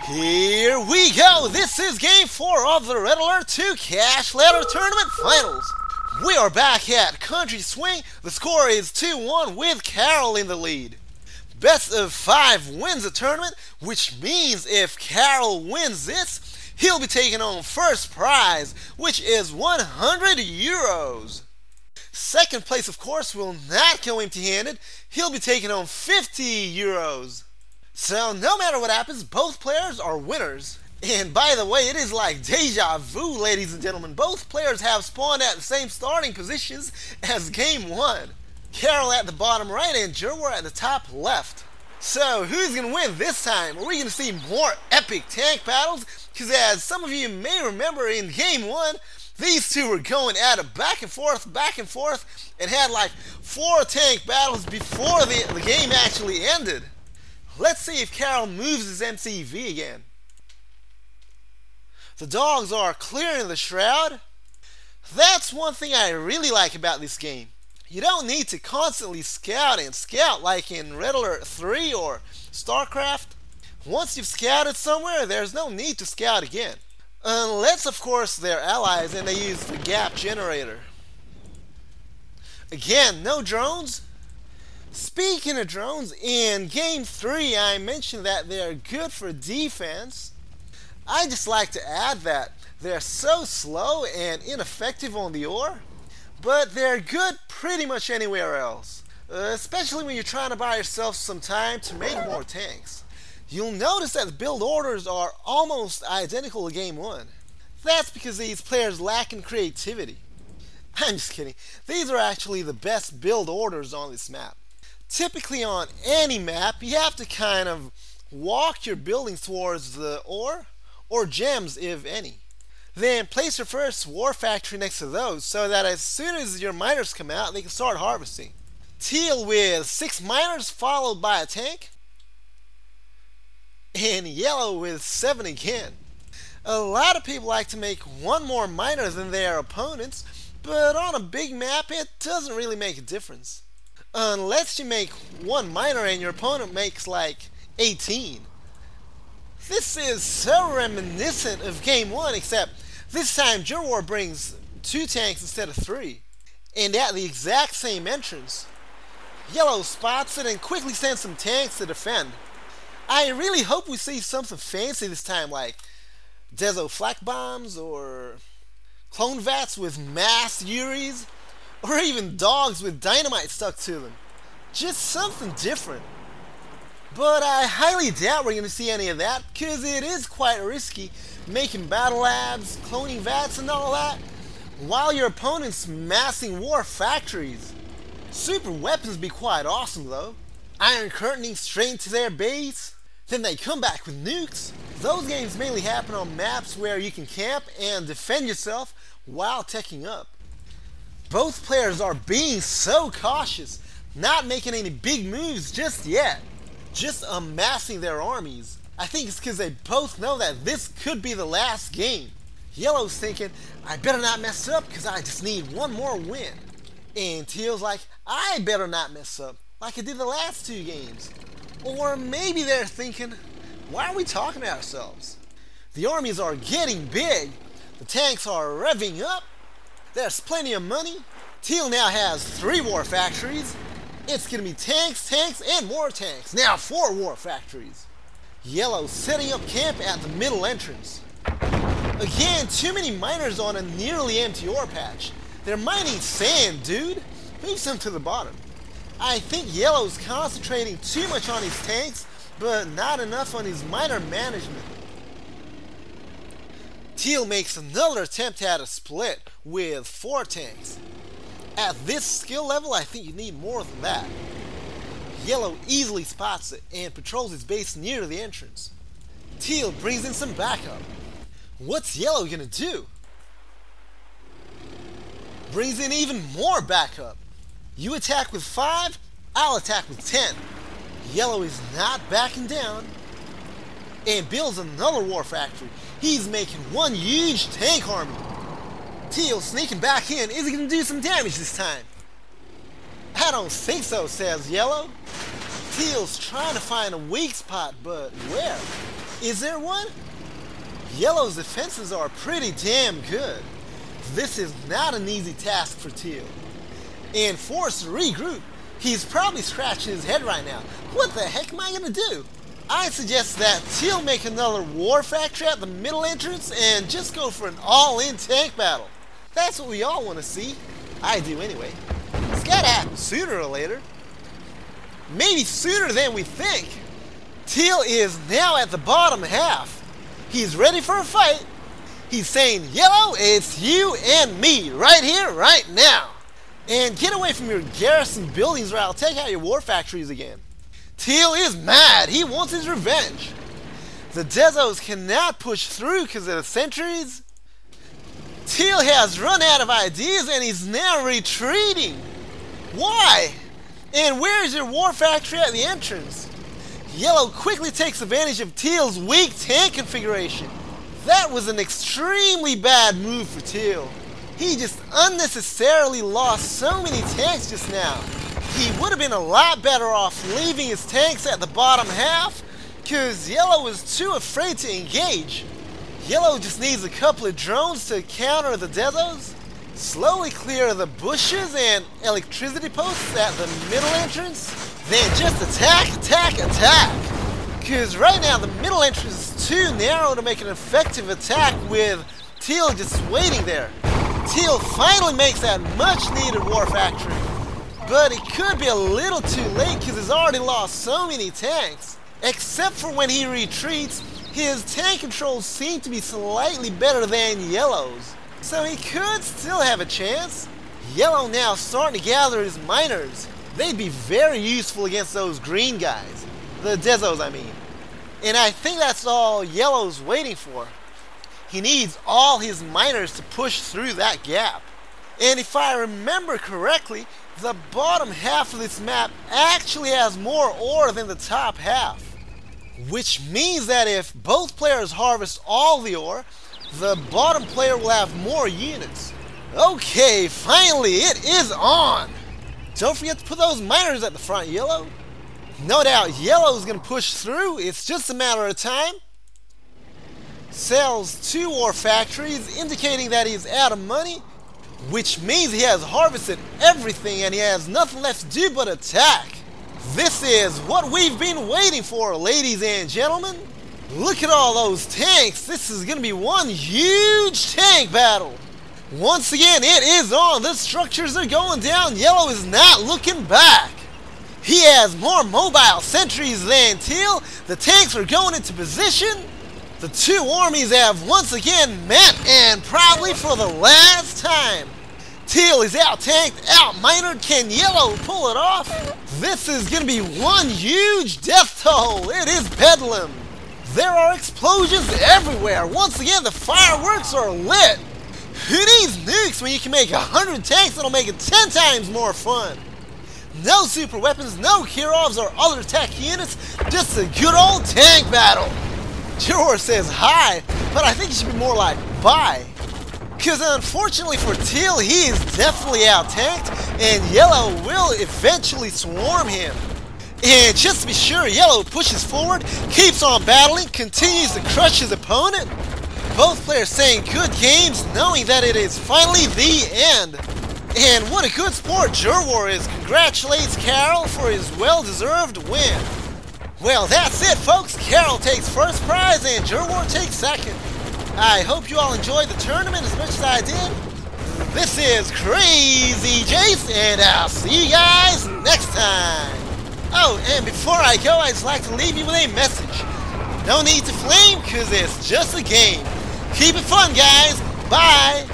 Here we go! This is Game 4 of the Red Alert 2 Cash Ladder Tournament Finals. We are back at Country Swing. The score is 2-1 with Karel in the lead. Best of 5 wins the tournament, which means if Karel wins this, he'll be taking home first prize, which is 100 euros. Second place, of course, will not go empty-handed. He'll be taking home 50 euros. So no matter what happens, both players are winners. And by the way, it is like deja vu, ladies and gentlemen. Both players have spawned at the same starting positions as Game 1. Karel at the bottom right and Gerwar at the top left. So who's going to win this time? Are we going to see more epic tank battles? Because as some of you may remember in Game 1, these two were going at it back and forth, and had like 4 tank battles before the game actually ended. Let's see if Karel moves his MCV again. The dogs are clearing the shroud. That's one thing I really like about this game. You don't need to constantly scout and scout like in Red Alert 3 or StarCraft. Once you've scouted somewhere, there's no need to scout again. Unless, of course, they're allies and they use the gap generator. Again, no drones. Speaking of drones, in Game 3 I mentioned that they're good for defense. I just like to add that they're so slow and ineffective on the ore, but they're good pretty much anywhere else, especially when you're trying to buy yourself some time to make more tanks. You'll notice that the build orders are almost identical to Game 1. That's because these players lack in creativity. I'm just kidding. These are actually the best build orders on this map. Typically on any map, you have to kind of walk your buildings towards the ore, or gems if any. Then place your first war factory next to those so that as soon as your miners come out, they can start harvesting. Teal with 6 miners followed by a tank, and yellow with 7 again. A lot of people like to make one more miner than their opponents, but on a big map it doesn't really make a difference. Unless you make 1 miner and your opponent makes like 18. This is so reminiscent of Game 1, except this time Gerwar brings 2 tanks instead of 3. And at the exact same entrance. Yellow spots it and quickly sends some tanks to defend. I really hope we see something fancy this time, like Dezo flak bombs or clone vats with mass Uris, or even dogs with dynamite stuck to them. Just something different. But I highly doubt we're going to see any of that, because it is quite risky making battle labs, cloning vats and all that, while your opponent's massing war factories. Super weapons be quite awesome though. Iron curtaining straight into their base, then they come back with nukes. Those games mainly happen on maps where you can camp and defend yourself while teching up. Both players are being so cautious, not making any big moves just yet, just amassing their armies. I think it's because they both know that this could be the last game. Yellow's thinking, I better not mess up because I just need 1 more win. And Teal's like, I better not mess up like I did the last 2 games. Or maybe they're thinking, why are we talking to ourselves? The armies are getting big, the tanks are revving up, there's plenty of money. Teal now has 3 war factories. It's going to be tanks, tanks, and more tanks. Now 4 war factories. Yellow setting up camp at the middle entrance. Again, too many miners on a nearly empty ore patch. They're mining sand, dude. Move some to the bottom. I think Yellow's concentrating too much on his tanks, but not enough on his miner management. Teal makes another attempt at a split with 4 tanks. At this skill level, I think you need more than that. Yellow easily spots it and patrols his base near the entrance. Teal brings in some backup. What's Yellow gonna do? Brings in even more backup. You attack with 5, I'll attack with 10. Yellow is not backing down and builds another war factory. He's making 1 huge tank army. Teal sneaking back in. Is he going to do some damage this time? I don't think so, says Yellow. Teal's trying to find a weak spot, but where? Is there one? Yellow's defenses are pretty damn good. This is not an easy task for Teal. And forced to regroup, he's probably scratching his head right now. What the heck am I gonna do? I suggest that Teal make another war factory at the middle entrance and just go for an all-in tank battle. That's what we all want to see. I do anyway. It's gotta happen sooner or later. Maybe sooner than we think. Teal is now at the bottom half. He's ready for a fight. He's saying, Yellow, it's you and me, right here, right now. And get away from your garrison buildings or I'll take out your war factories again. Teal is mad. He wants his revenge. The Dezos cannot push through because of the sentries. Teal has run out of ideas and he's now retreating. Why? And where's your war factory at the entrance? Yellow quickly takes advantage of Teal's weak tank configuration. That was an extremely bad move for Teal. He just unnecessarily lost so many tanks just now. He would have been a lot better off leaving his tanks at the bottom half because Yellow was too afraid to engage. Yellow just needs a couple of drones to counter the Dezos, slowly clear the bushes and electricity posts at the middle entrance, then just attack, attack, attack. Because right now the middle entrance is too narrow to make an effective attack with Teal just waiting there. Teal finally makes that much needed war factory. But it could be a little too late because he's already lost so many tanks. Except for when he retreats, his tank controls seem to be slightly better than Yellow's. So he could still have a chance. Yellow now starting to gather his miners. They'd be very useful against those green guys. The Dezos, I mean. And I think that's all Yellow's waiting for. He needs all his miners to push through that gap. And if I remember correctly, the bottom half of this map actually has more ore than the top half. Which means that if both players harvest all the ore, the bottom player will have more units. Okay, finally it is on! Don't forget to put those miners at the front, Yellow. No doubt Yellow is going to push through, it's just a matter of time. Sells 2 ore factories, indicating that he's out of money, which means he has harvested everything and he has nothing left to do but attack. This is what we've been waiting for, ladies and gentlemen. Look at all those tanks. This is going to be one huge tank battle. Once again, it is on. The structures are going down. Yellow is not looking back. He has more mobile sentries than Teal. The tanks are going into position. The two armies have once again met, and probably for the last time. Teal is out-tanked, out-minored. Can Yellow pull it off? This is going to be one huge death toll. It is bedlam. There are explosions everywhere. Once again, the fireworks are lit. Who needs nukes when you can make 100 tanks that'll make it 10 times more fun? No super weapons, no Kirovs or other tech units, just a good old tank battle. Gerwar says hi, but I think it should be more like bye. Because unfortunately for Teal, he is definitely out-tanked, and Yellow will eventually swarm him. And just to be sure, Yellow pushes forward, keeps on battling, continues to crush his opponent. Both players saying good games, knowing that it is finally the end. And what a good sport Gerwar is. Congratulates Karel for his well-deserved win. Well, that's it, folks. Karel takes first prize and Gerwar takes second. I hope you all enjoyed the tournament as much as I did. This is Crazy Jace, and I'll see you guys next time. Oh, and before I go, I'd just like to leave you with a message. No need to flame, because it's just a game. Keep it fun, guys. Bye.